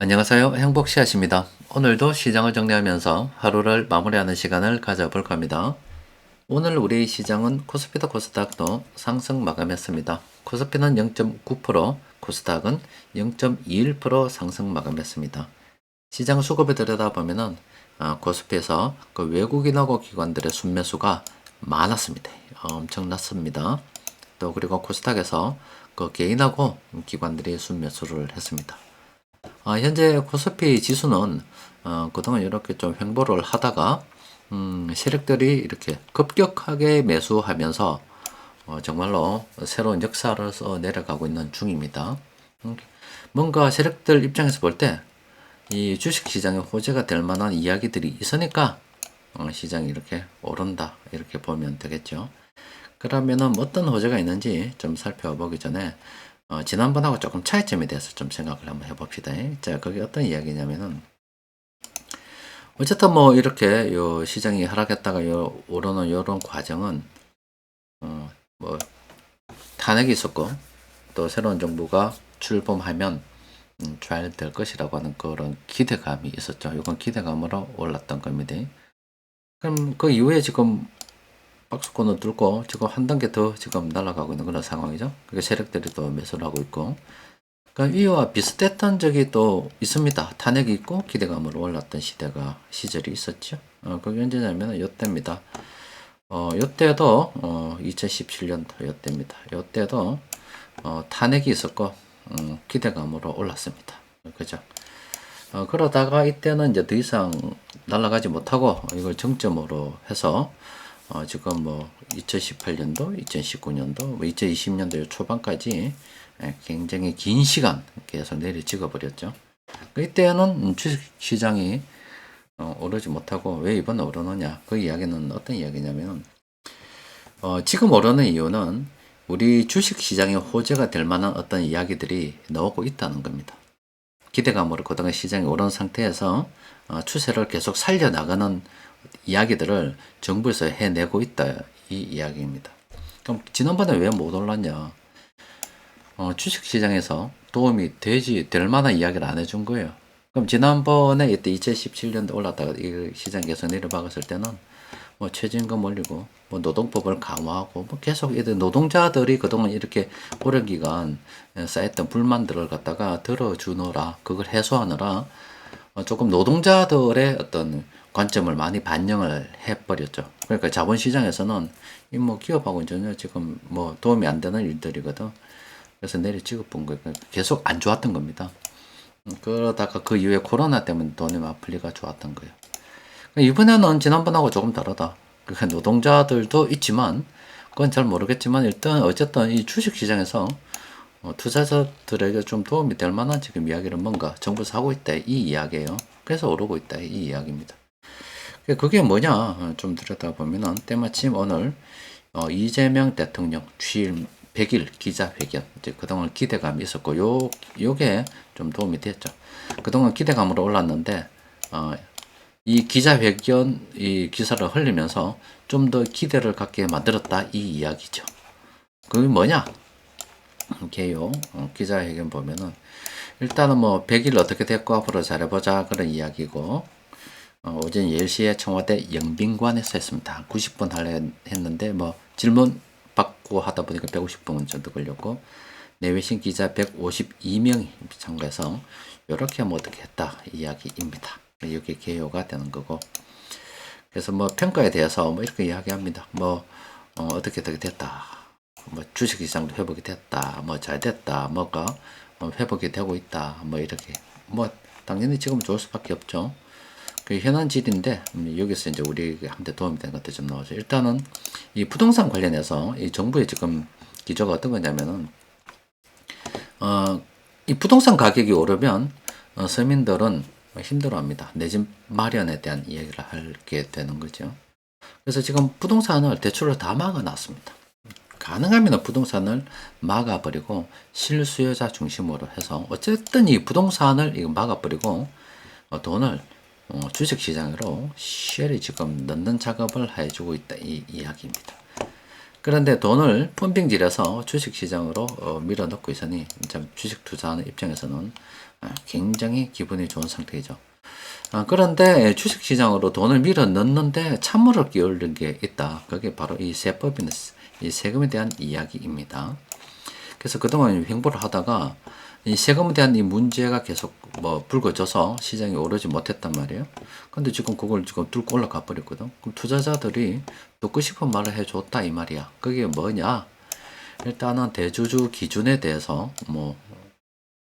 안녕하세요. 행복씨앗입니다. 오늘도 시장을 정리하면서 하루를 마무리하는 시간을 가져볼 겁니다. 오늘 우리 시장은 코스피도 코스닥도 상승 마감했습니다. 코스피는 0.9%, 코스닥은 0.21% 상승 마감했습니다. 시장 수급을 들여다보면은 코스피에서 그 외국인하고 기관들의 순매수가 많았습니다. 엄청났습니다. 또 그리고 코스닥에서 그 개인하고 기관들이 순매수를 했습니다. 현재 코스피 지수는 그동안 이렇게 좀 횡보를 하다가 세력들이 이렇게 급격하게 매수하면서 정말로 새로운 역사를 써 내려가고 있는 중입니다. 뭔가 세력들 입장에서 볼 때 이 주식시장에 호재가 될 만한 이야기들이 있으니까 시장이 이렇게 오른다 이렇게 보면 되겠죠. 그러면은 어떤 호재가 있는지 좀 살펴보기 전에 지난번하고 조금 차이점에 대해서 좀 생각을 한번 해봅시다. 자, 그게 어떤 이야기냐면은, 어쨌든 뭐 이렇게 요 시장이 하락했다가 요 오르는 요런 과정은, 뭐 탄핵이 있었고, 또 새로운 정부가 출범하면 잘 될 것이라고 하는 그런 기대감이 있었죠. 이건 기대감으로 올랐던 겁니다. 그럼 그 이후에 지금 박스권을 뚫고 지금 한 단계 더 지금 날아가고 있는 그런 상황이죠. 그게 세력들이 또 매수를 하고 있고, 그러니까 이와 비슷했던 적이 또 있습니다. 탄핵이 있고 기대감으로 올랐던 시절이 있었죠. 그게 언제냐면 요때입니다. 요때도 2017년도 요때입니다. 요때도 탄핵이 있었고 기대감으로 올랐습니다. 그죠? 그러다가 이때는 이제 더 이상 날아가지 못하고 이걸 정점으로 해서 지금 뭐 2018년도, 2019년도, 뭐 2020년도 초반까지 굉장히 긴 시간 계속 내리찍어 버렸죠. 이때는 주식시장이 오르지 못하고 왜 이번에 오르느냐? 그 이야기는 어떤 이야기냐면 지금 오르는 이유는 우리 주식시장의 호재가 될 만한 어떤 이야기들이 나오고 있다는 겁니다. 기대감으로 그동안 시장이 오른 상태에서 추세를 계속 살려나가는 이야기들을 정부에서 해내고 있다 이 이야기입니다. 그럼 지난번에 왜 못 올랐냐? 주식시장에서 도움이 될 만한 이야기를 안 해준 거예요. 그럼 지난번에 이때 2017년도 올랐다가 이 시장 계속 내려박았을 때는 뭐 최저임금 올리고 뭐 노동법을 강화하고 뭐 계속 이들 노동자들이 그동안 이렇게 오랜 기간 쌓였던 불만들을 갖다가 들어주느라 그걸 해소하느라 조금 노동자들의 어떤 관점을 많이 반영을 해버렸죠. 그러니까 자본시장에서는 이 뭐 기업하고는 전혀 지금 뭐 도움이 안 되는 일들이거든. 그래서 내리찍어 본 거예요. 계속 안 좋았던 겁니다. 그러다가 그 이후에 코로나 때문에 돈이 막 풀리가 좋았던 거예요. 이번에는 지난번하고 조금 다르다. 그러니까 노동자들도 있지만 그건 잘 모르겠지만 일단 어쨌든 이 주식시장에서 투자자들에게 좀 도움이 될 만한 지금 이야기를 뭔가 정부에서 하고 있다 이 이야기예요. 그래서 오르고 있다 이 이야기입니다. 그게 뭐냐 좀 들여다보면은 때마침 오늘 이재명 대통령 취임 100일 기자회견 이제 그동안 기대감이 있었고 요게 좀 도움이 됐죠. 그동안 기대감으로 올랐는데 이 기자회견 이 기사를 흘리면서 좀 더 기대를 갖게 만들었다 이 이야기죠. 그게 뭐냐? 개요 기자회견 보면은 일단은 뭐 100일 어떻게 됐고 앞으로 잘해보자 그런 이야기고 오전 10시에 청와대 영빈관에서 했습니다. 90분 하려 했는데 뭐 질문 받고 하다 보니까 150분 정도 걸렸고 내외신 기자 152명이 참가해서 이렇게 하면 어떻게 했다 이야기입니다. 이게 개요가 되는 거고 그래서 뭐 평가에 대해서 뭐 이렇게 이야기합니다. 뭐 어떻게 됐다. 뭐 주식시장도 회복이 됐다. 뭐 잘 됐다. 뭐가 회복이 되고 있다. 뭐 이렇게 뭐 당연히 지금 좋을 수밖에 없죠. 그 현안질인데 여기서 이제 우리한테 도움이 되는 것들 좀 나오죠. 일단은 이 부동산 관련해서 이 정부의 지금 기조가 어떤 거냐면은 이 부동산 가격이 오르면 서민들은 힘들어합니다. 내 집 마련에 대한 이야기를 하게 되는 거죠. 그래서 지금 부동산을 대출을 다 막아놨습니다. 가능하면 부동산을 막아버리고 실수요자 중심으로 해서 어쨌든 이 부동산을 막아버리고 돈을 주식시장으로 쉘이 지금 넣는 작업을 해주고 있다 이 이야기입니다. 그런데 돈을 펀딩질해서 주식시장으로 밀어넣고 있으니 주식 투자하는 입장에서는 굉장히 기분이 좋은 상태이죠. 그런데 주식시장으로 돈을 밀어 넣는데 찬물을 끼얹는 게 있다. 그게 바로 이 세법이나 이 세금에 대한 이야기입니다. 그래서 그동안 횡보를 하다가 이 세금에 대한 이 문제가 계속 뭐 불거져서 시장이 오르지 못했단 말이에요. 근데 지금 그걸 지금 뚫고 올라가 버렸거든. 그럼 투자자들이 듣고 싶은 말을 해줬다 이 말이야. 그게 뭐냐? 일단은 대주주 기준에 대해서 뭐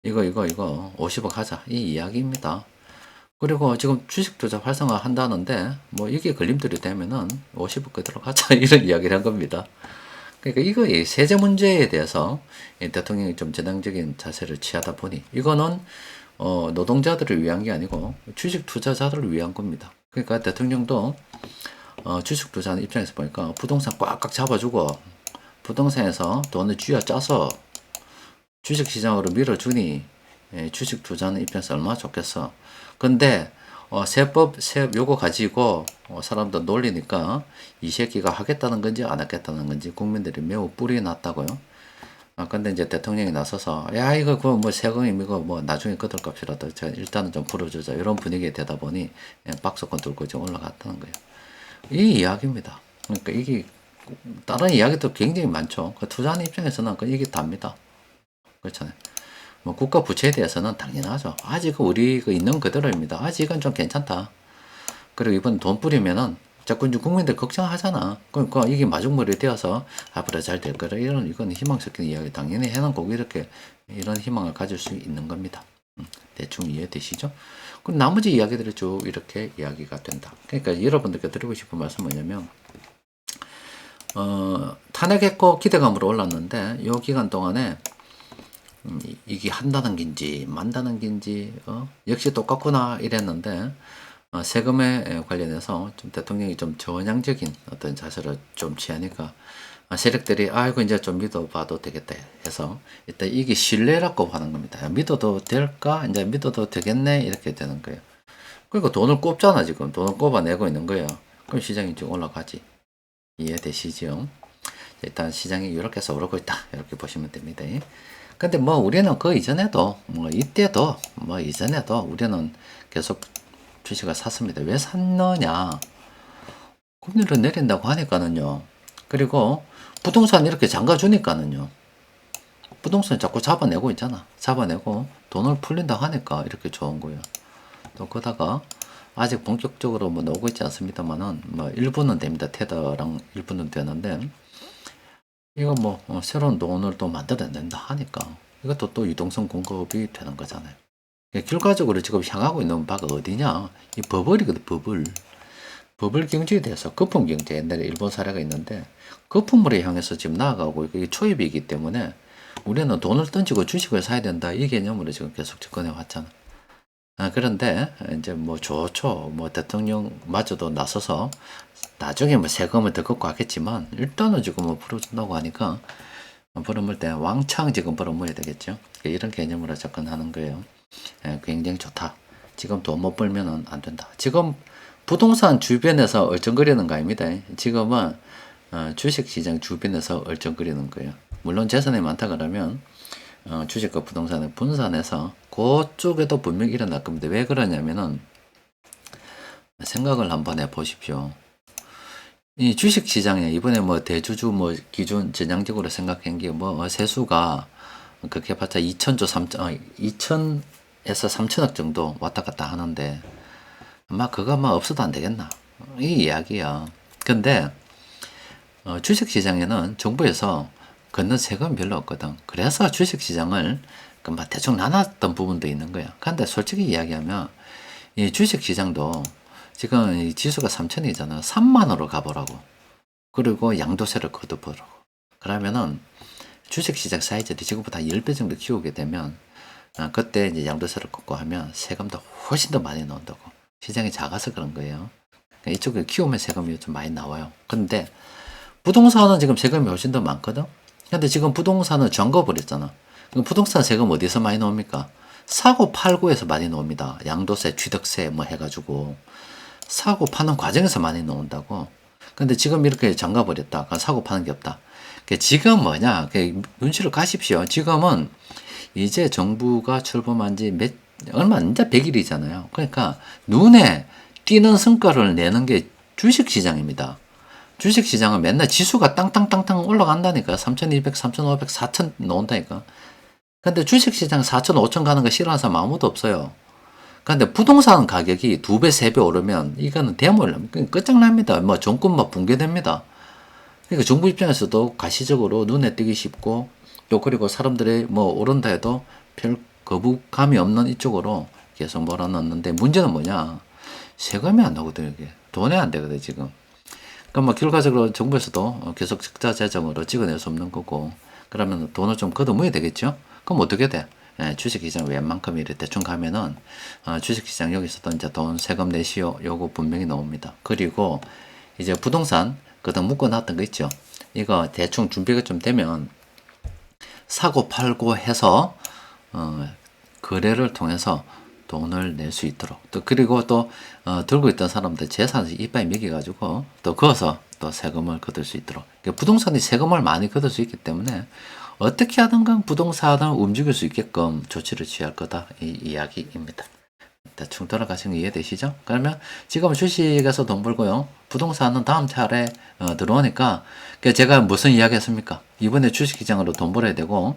이거 50억 하자 이 이야기입니다. 그리고 지금 주식 투자 활성화 한다는데 뭐 이게 걸림돌이 되면은 50억 그대로 가자 이런 이야기를 한 겁니다. 그러니까 이거 세제 문제에 대해서 대통령이 좀 전향적인 자세를 취하다 보니 이거는 노동자들을 위한 게 아니고 주식 투자자들을 위한 겁니다. 그러니까 대통령도 주식 투자하는 입장에서 보니까 부동산 꽉꽉 잡아주고 부동산에서 돈을 쥐어짜서 주식시장으로 밀어주니 주식 투자하는 입장에서 얼마나 좋겠어. 근데 세법 요거 가지고 사람들 놀리니까 이 새끼가 하겠다는 건지 안 하겠다는 건지 국민들이 매우 뿔이 났다고요. 근데 이제 대통령이 나서서 야 이거 그 뭐 세금이 이거 뭐 나중에 끄들값이라도 일단은 좀 풀어주자 이런 분위기에 되다 보니 박스권 들고 좀 올라갔다는 거예요. 이 이야기입니다. 그러니까 이게 다른 이야기도 굉장히 많죠. 그 투자하는 입장에서는 이게 답니다. 그렇잖아요. 뭐 국가 부채에 대해서는 당연하죠. 아직은 우리 있는 그대로입니다. 아직은 좀 괜찮다. 그리고 이번 돈 뿌리면은 자꾸 이제 국민들 걱정하잖아. 그러니까 이게 마중물이 되어서 앞으로 잘 될 거라 이건 희망 섞인 이야기 당연히 해놓고 이렇게 이런 희망을 가질 수 있는 겁니다. 대충 이해되시죠? 그럼 나머지 이야기들이 쭉 이렇게 이야기가 된다. 그러니까 여러분들께 드리고 싶은 말씀은 뭐냐면 탄핵했고 기대감으로 올랐는데 이 기간 동안에 이게 한다는 긴지 만다는 긴지 역시 똑같구나 이랬는데 세금에 관련해서 좀 대통령이 좀 전향적인 어떤 자세를 좀 취하니까 세력들이 아이고 이제 좀 믿어봐도 되겠다 해서 일단 이게 신뢰라고 하는 겁니다. 믿어도 될까? 이제 믿어도 되겠네 이렇게 되는 거예요. 그러니까 돈을 꼽잖아 지금 돈을 꼽아내고 있는 거예요. 그럼 시장이 좀 올라가지. 이해되시죠? 일단 시장이 이렇게 해서 오르고 있다 이렇게 보시면 됩니다. 근데 뭐 우리는 그 이전에도 뭐 이때도 뭐 이전에도 우리는 계속 주식을 샀습니다. 왜 샀느냐? 금리를 내린다고 하니까는요. 그리고 부동산 이렇게 잠가 주니까는요. 부동산 자꾸 잡아내고 있잖아. 잡아내고 돈을 풀린다 하니까 이렇게 좋은 거예요. 또 그러다가 아직 본격적으로 뭐 나오고 있지 않습니다만은 뭐 일부는 됩니다. 테더랑 일부는 되는데 이거 뭐 새로운 돈을 또 만들어낸다 하니까 이것도 또 유동성 공급이 되는 거잖아요. 결과적으로 지금 향하고 있는 바가 어디냐? 이 버블이거든, 버블. 버블 경제에 대해서 거품 경제 옛날에 일본 사례가 있는데 거품으로 향해서 지금 나아가고 이게 초입이기 때문에 우리는 돈을 던지고 주식을 사야 된다 이 개념으로 지금 계속 접근해 왔잖아. 그런데 이제 뭐 좋죠. 뭐 대통령마저도 나서서 나중에 뭐 세금을 더 걷고 하겠지만 일단은 지금 뭐 풀어준다고 하니까 벌어물 때 왕창 지금 벌어물어야 되겠죠. 이런 개념으로 접근하는 거예요. 굉장히 좋다. 지금 돈 못 벌면은 안 된다. 지금 부동산 주변에서 얼쩡거리는 거 아닙니다. 지금은 주식시장 주변에서 얼쩡거리는 거예요. 물론 재산이 많다 그러면 주식과 부동산을 분산해서 그쪽에도 분명히 일어날 겁니다. 왜 그러냐면은 생각을 한번 해보십시오. 이 주식시장에 이번에 뭐 대주주 뭐 기준 전향적으로 생각한 게 뭐 세수가 그렇게 봤자 2천조 2천에서 3천억 정도 왔다 갔다 하는데 아마 그거 아마 없어도 안 되겠나 이 이야기야. 근데 주식시장에는 정부에서 걷는 세금이 별로 없거든. 그래서 주식시장을 대충 나눴던 부분도 있는 거야. 근데 솔직히 이야기하면 이 주식시장도 지금 이 지수가 3천이잖아. 3만으로 가보라고. 그리고 양도세를 거둬보라고. 그러면은 주식시장 사이즈를 지금보다 10배 정도 키우게 되면 그때 이제 양도세를 걷고 하면 세금도 훨씬 더 많이 나온다고. 시장이 작아서 그런 거예요. 그러니까 이쪽을 키우면 세금이 좀 많이 나와요. 근데 부동산은 지금 세금이 훨씬 더 많거든. 근데 지금 부동산은 잠궈버렸잖아. 그럼 부동산 세금 어디서 많이 나옵니까? 사고 팔고에서 많이 나옵니다. 양도세, 취득세 뭐 해가지고 사고 파는 과정에서 많이 나온다고. 근데 지금 이렇게 잠가버렸다. 사고 파는 게 없다. 지금 뭐냐? 눈치를 가십시오. 지금은 이제 정부가 출범한 지 얼마 이제 100일이잖아요. 그러니까 눈에 띄는 성과를 내는 게 주식시장입니다. 주식시장은 맨날 지수가 땅땅땅땅 올라간다니까. 3200, 3500, 4000 나온다니까. 근데 주식시장 4000, 5000 가는 거 싫어하는 사람 아무도 없어요. 근데 부동산 가격이 2배, 3배 오르면 이거는 대물 끝장납니다. 뭐 정권 막 붕괴됩니다. 그러니까 정부 입장에서도 가시적으로 눈에 띄기 쉽고 또 그리고 사람들이 뭐 오른다 해도 별 거부감이 없는 이쪽으로 계속 몰아넣는데 문제는 뭐냐? 세금이 안 나거든요. 이게 돈이 안 되거든 지금. 그럼 뭐 결과적으로 정부에서도 계속 적자 재정으로 찍어낼 수 없는 거고 그러면 돈을 좀 걷어모아야 되겠죠? 그럼 어떻게 돼? 주식시장 웬만큼 이렇게 대충 가면은 주식시장 여기서도 이제 돈 세금 내시오 요거 분명히 나옵니다. 그리고 이제 부동산 그동안 묶어놨던 거 있죠. 이거 대충 준비가 좀 되면 사고 팔고 해서 거래를 통해서 돈을 낼 수 있도록 또 그리고 또 들고 있던 사람들 재산을 이빨 매겨가지고 또 그어서 또 세금을 거둘 수 있도록 그러니까 부동산이 세금을 많이 거둘 수 있기 때문에 어떻게 하든가 부동산을 움직일 수 있게끔 조치를 취할 거다 이 이야기입니다. 대충 돌아가신 거 이해되시죠? 그러면 지금 주식에서 돈 벌고요. 부동산은 다음 차례 들어오니까 제가 무슨 이야기 했습니까? 이번에 주식시장으로 돈 벌어야 되고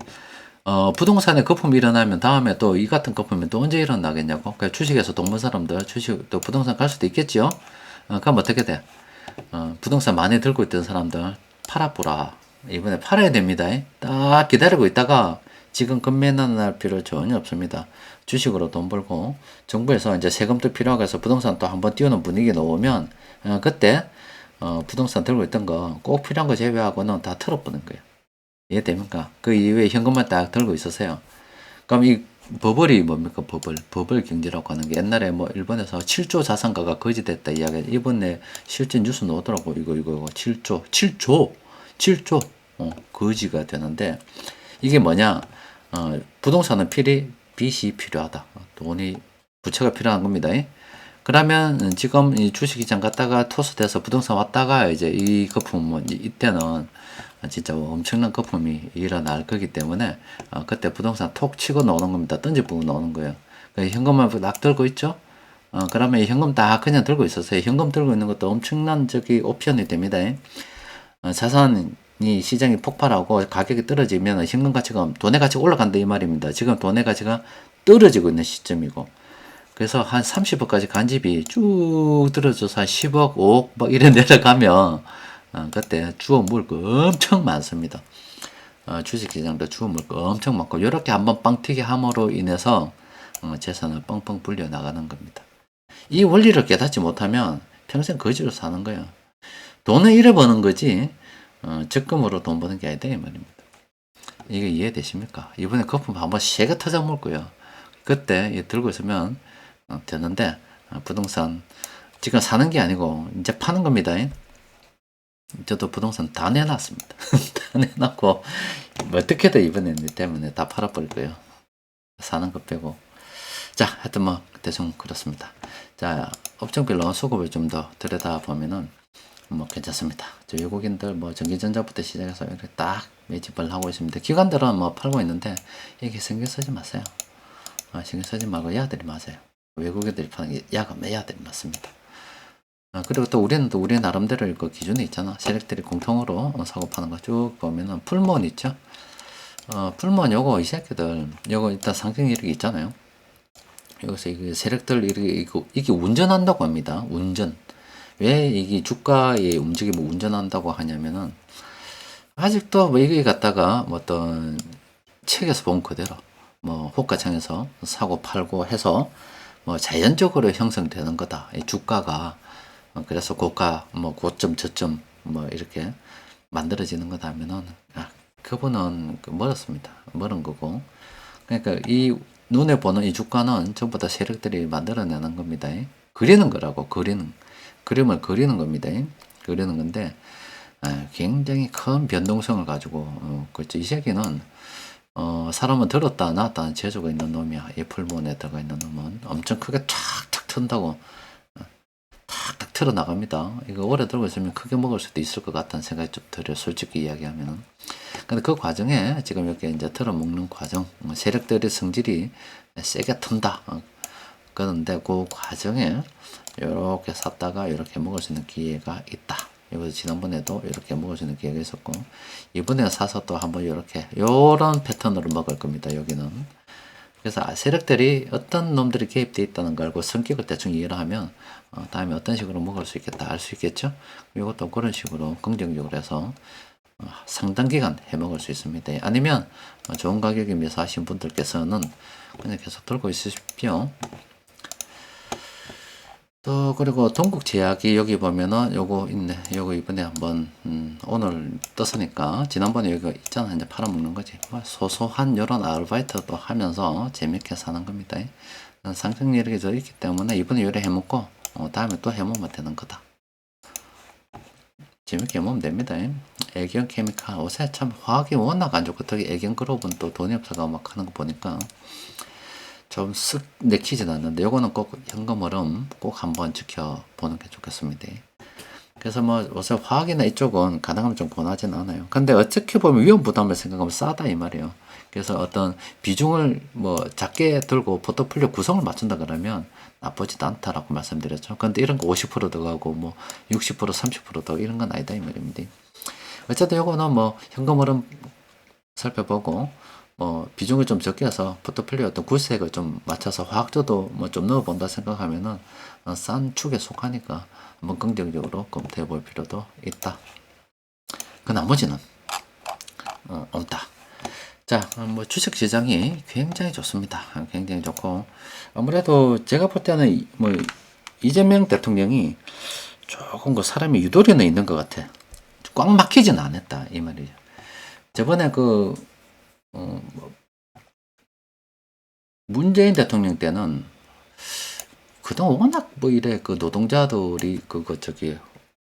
부동산에 거품이 일어나면 다음에 또 이 같은 거품이 또 언제 일어나겠냐고. 그러니까 주식에서 돈 번 사람들 주식 또 부동산 갈 수도 있겠죠. 그럼 어떻게 돼? 부동산 많이 들고 있던 사람들 팔아보라. 이번에 팔아야 됩니다. 딱 기다리고 있다가 지금 급매는 날 필요 전혀 없습니다. 주식으로 돈 벌고 정부에서 이제 세금도 필요하고 해서 부동산 또 한번 띄우는 분위기 나오면 그때 부동산 들고 있던 거 꼭 필요한 거 제외하고는 다 털어버는 거예요. 이해됩니까? 그 이후에 현금만 딱 들고 있으세요. 그럼 이 버블이 뭡니까? 버블 경제라고 하는 게 옛날에 뭐 일본에서 7조 자산가가 거지됐다 이야기 이번에 실제 뉴스 나오더라고. 이거 7조 거지가 되는데 이게 뭐냐? 부동산은 빚이 필요하다. 돈이 부채가 필요한 겁니다. 그러면 지금 이 주식시장 갔다가 토스돼서 부동산 왔다가 이제 이 거품은 이때는 진짜 엄청난 거품이 일어날 거기 때문에 그때 부동산 톡 치고 나오는 겁니다. 던지고 나오는 거예요. 현금만 딱 들고 있죠. 그러면 이 현금 딱 그냥 들고 있었어요. 현금 들고 있는 것도 엄청난 옵션이 됩니다. 자산이 시장이 폭발하고 가격이 떨어지면 현금 가치가 돈의 가치가 올라간다 이 말입니다. 지금 돈의 가치가 떨어지고 있는 시점이고 그래서 한 30억까지 간집이 쭉 떨어져서 한 10억, 5억 막 이래 내려가면 그때 주워 먹을 거 엄청 많습니다. 주식시장도 주워 먹을 거 엄청 많고 이렇게 한번 빵 튀기 함으로 인해서 재산을 뻥뻥 불려 나가는 겁니다. 이 원리를 깨닫지 못하면 평생 거지로 사는 거예요. 돈을 잃어버는 거지 적금으로 돈 버는 게 아니다 이 말입니다. 이게 이해되십니까? 이번에 거품 한번 세게 터져 먹을 거예요. 그때 들고 있으면 되는데 부동산 지금 사는 게 아니고 이제 파는 겁니다. 저도 부동산 다 내놨습니다. 다 내놨고 뭐 어떻게든 이번에 때문에 다 팔아버릴 거예요. 사는 것 빼고. 자, 하여튼 뭐 대충 그렇습니다. 자, 업종별로 수급을 좀 더 들여다보면은 뭐 괜찮습니다. 저 외국인들 뭐 전기전자부터 시작해서 이렇게 딱 매집을 하고 있습니다. 기관들은 뭐 팔고 있는데 이게 신경 쓰지 마세요. 신경 쓰지 말고 야들이 마세요. 외국인들이 파는 게 야가 매야들이 맞습니다. 그리고 또 우리는 또 우리 나름대로 그 기준이 있잖아. 세력들이 공통으로 사고 파는 거 쭉 보면은 풀몬 있죠. 풀몬 요거 이 새끼들 요거 일단 상승 이력이 있잖아요. 여기서 이 세력들 이게 운전한다고 합니다. 운전. 왜 이게 주가의 움직임을 운전한다고 하냐면은 아직도 뭐 이게 갖다가 뭐 어떤 책에서 본 그대로 뭐 호가창에서 사고 팔고 해서 뭐 자연적으로 형성되는 거다. 이 주가가 그래서 고가 뭐 고점 저점 뭐 이렇게 만들어지는 거다 하면은 그분은 멀었습니다. 멀은 거고 그러니까 이 눈에 보는 이 주가는 전부 다 세력들이 만들어내는 겁니다. 그리는 거라고 그림을 그리는 겁니다. 그리는 건데 굉장히 큰 변동성을 가지고 그렇죠. 이 새끼는 사람은 들었다 놨다 재주가 있는 놈이야. 이 풀몬에 들어가 있는 놈은 엄청 크게 탁탁 튼다고 탁탁 틀어 나갑니다. 이거 오래 들고 있으면 크게 먹을 수도 있을 것 같다는 생각이 좀 들어요. 솔직히 이야기하면은. 근데 그 과정에 지금 이렇게 이제 털어먹는 과정, 세력들의 성질이 세게 튼다. 그런데 그 과정에 이렇게 샀다가 이렇게 먹을 수 있는 기회가 있다. 이거 지난번에도 이렇게 먹을 수 있는 기회가 있었고, 이번에 사서 또 한번 이렇게 요런 패턴으로 먹을 겁니다. 여기는. 그래서 세력들이 어떤 놈들이 개입되어 있다는 걸 알고 성격을 대충 이해를 하면 다음에 어떤 식으로 먹을 수 있겠다 알 수 있겠죠. 이것도 그런 식으로 긍정적으로 해서 상당 기간 해 먹을 수 있습니다. 아니면 좋은 가격에 매수하신 분들께서는 그냥 계속 들고 있으십시오. 또 그리고 동국 제약이 여기 보면은 요거 있네. 요거 이번에 한번 오늘 떴으니까 지난번에 여기 있잖아. 이제 팔아먹는 거지. 소소한 요런 아르바이트도 하면서 재밌게 사는 겁니다. 상승률이 더 있기 때문에 이번에 요래 해먹고 다음에 또 해먹으면 되는 거다. 재밌게 해먹으면 됩니다. 애경 케미칼 요새 참 화학이 워낙 안 좋고 특히 애경 그룹은 또 돈이 없어가 막 하는 거 보니까 좀 쓱 내키진 않는데 요거는 꼭 현금흐름 꼭 한번 지켜보는 게 좋겠습니다. 그래서 뭐 요새 화학이나 이쪽은 가능하면 좀 권하진 않아요. 근데 어떻게 보면 위험 부담을 생각하면 싸다 이 말이에요. 그래서 어떤 비중을 뭐 작게 들고 포트폴리오 구성을 맞춘다 그러면 나쁘지도 않다라고 말씀드렸죠. 근데 이런 거 50% 들어가고 뭐 60% 30% 이런 건 아니다 이 말입니다. 어쨌든 요거는 뭐 현금흐름 살펴보고 비중을 좀 적게 해서 포트폴리오 어떤 구색을 좀 맞춰서 화학조도 뭐 좀 넣어본다 생각하면은 싼 축에 속하니까 한번 긍정적으로 검토해 볼 필요도 있다. 그 나머지는 없다. 자, 뭐 주식 시장이 굉장히 좋습니다. 굉장히 좋고 아무래도 제가 볼 때는 뭐 이재명 대통령이 조금 그 사람이 유도리는 있는 것 같아. 꽉 막히진 않았다 이 말이죠. 저번에 문재인 대통령 때는 그동안 워낙 뭐 이래 그 노동자들이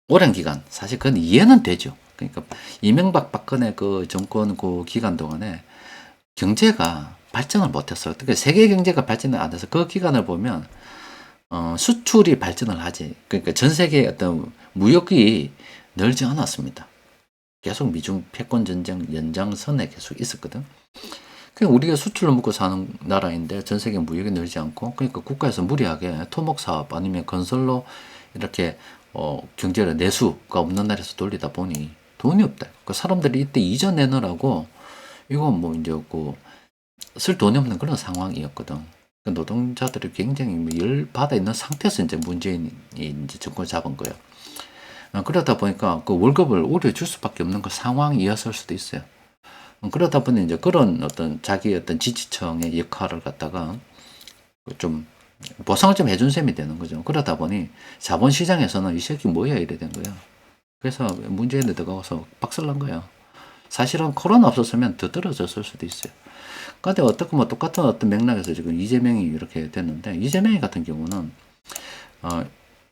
오랜 기간 사실 그건 이해는 되죠. 그러니까 이명박 박근혜 그 정권 그 기간 동안에 경제가 발전을 못했어요. 그러니까 세계 경제가 발전을 안 해서 그 기간을 보면 수출이 발전을 하지. 그러니까 전 세계의 어떤 무역이 늘지 않았습니다. 계속 미중 패권 전쟁 연장선에 계속 있었거든. 그냥 우리가 수출을 먹고 사는 나라인데 전 세계 무역이 늘지 않고 그러니까 국가에서 무리하게 토목 사업 아니면 건설로 이렇게 경제를 내수가 없는 나라에서 돌리다 보니 돈이 없다. 그 사람들이 이때 이자 내느라고 이건 뭐 이제 쓸 돈이 없는 그런 상황이었거든. 그 노동자들이 굉장히 열 받아 있는 상태에서 이제 문재인이 이제 정권을 잡은 거예요. 그러다 보니까 그 월급을 오래 줄 수밖에 없는 그 상황이었을 수도 있어요. 그러다 보니 이제 그런 어떤 자기 어떤 지지층의 역할을 갖다가 좀 보상을 좀 해준 셈이 되는 거죠. 그러다 보니 자본시장에서는 이 새끼 뭐야 이래 된 거예요. 그래서 문재인에 들어가서 박살난 거예요. 사실은 코로나 없었으면 더 떨어졌을 수도 있어요. 근데 어떻게 뭐 똑같은 어떤 맥락에서 지금 이재명이 이렇게 됐는데 이재명이 같은 경우는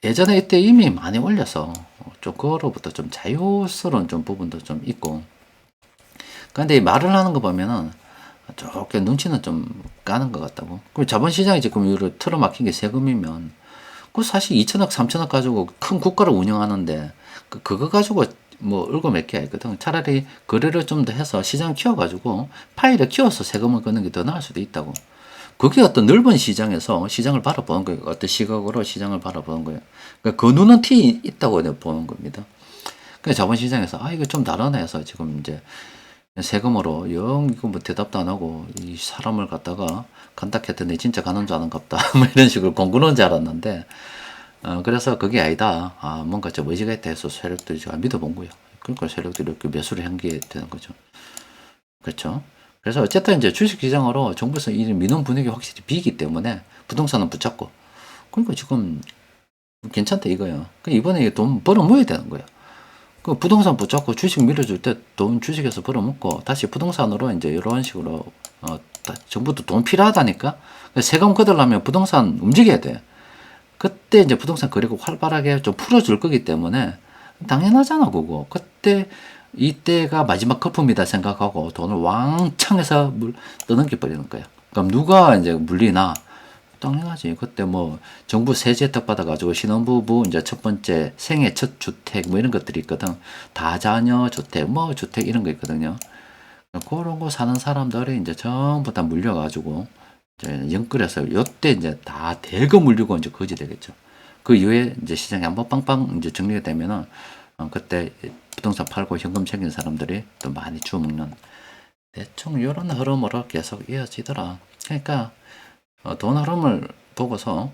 예전에 이때 이미 많이 올려서 좀 그거로부터 좀 자유스러운 좀 부분도 좀 있고 근데 말을 하는 거 보면은 조금 눈치는 좀 까는 것 같다고. 그럼 자본시장이 지금 이를 틀어막힌 게 세금이면 그 사실 2천억 3천억 가지고 큰 국가를 운영하는데 그거 가지고 뭐 을고 맺기 아니거든. 차라리 거래를 좀 더 해서 시장 키워가지고 파이를 키워서 세금을 걷는 게 더 나을 수도 있다고. 그게 어떤 넓은 시장에서 시장을 바라보는 거예요. 어떤 시각으로 시장을 바라보는 거예요. 그러니까 그 눈은 있다고 보는 겁니다. 그러니까 자본시장에서 이거 좀 다르네 해서 지금 이제 세금으로 영 이거 뭐 대답도 안 하고 이 사람을 갖다가 간다 했더니 진짜 가는 줄 아는갑다 뭐 이런 식으로 공구는 줄 알았는데 그래서 그게 아니다. 뭔가 좀 의지가 있다 해서 세력들이 제가 믿어본 거예요. 그러니까 세력들이 이렇게 매수를 한 게 되는 거죠. 그렇죠. 그래서 어쨌든 이제 주식시장으로 정부에서 이 미는 분위기 확실히 비기 때문에 부동산은 붙잡고 그러니까 지금 괜찮다 이거예요. 이번에 돈 벌어 모여야 되는 거예요. 그 부동산 붙잡고 주식 밀어줄 때 돈 주식에서 벌어먹고 다시 부동산으로 이제 이런 식으로 정부도 돈 필요하다니까 세금 걷으려면 부동산 움직여야 돼. 그때 이제 부동산 거래가 활발하게 좀 풀어줄 거기 때문에 당연하잖아 그거. 그때 이때가 마지막 거품이다 생각하고 돈을 왕창 해서 떠넘겨 버리는 거야. 그럼 누가 이제 물리나? 당연하지. 그때 뭐 정부 세제 혜택 받아가지고 신혼부부 이제 첫 번째 생애 첫 주택 뭐 이런 것들이 있거든. 다자녀 주택 뭐 주택 이런 거 있거든요. 그런 거 사는 사람들이 이제 전부 다 물려가지고 이제 영끌해서 요때 이제 다 대거 물리고 이제 거지 되겠죠. 그 이후에 이제 시장이 한번 빵빵 이제 정리가 되면은 그때 부동산 팔고 현금 챙긴 사람들이 또 많이 주먹는 대충 이런 흐름으로 계속 이어지더라. 그러니까 돈 흐름을 보고서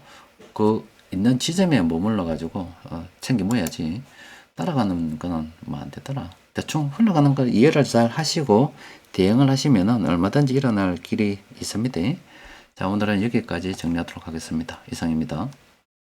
그 있는 지점에 머물러 가지고 챙겨 모야지 따라가는 거는 뭐 안 되더라. 대충 흘러가는 걸 이해를 잘 하시고 대응을 하시면은 얼마든지 일어날 길이 있습니다. 자, 오늘은 여기까지 정리하도록 하겠습니다. 이상입니다.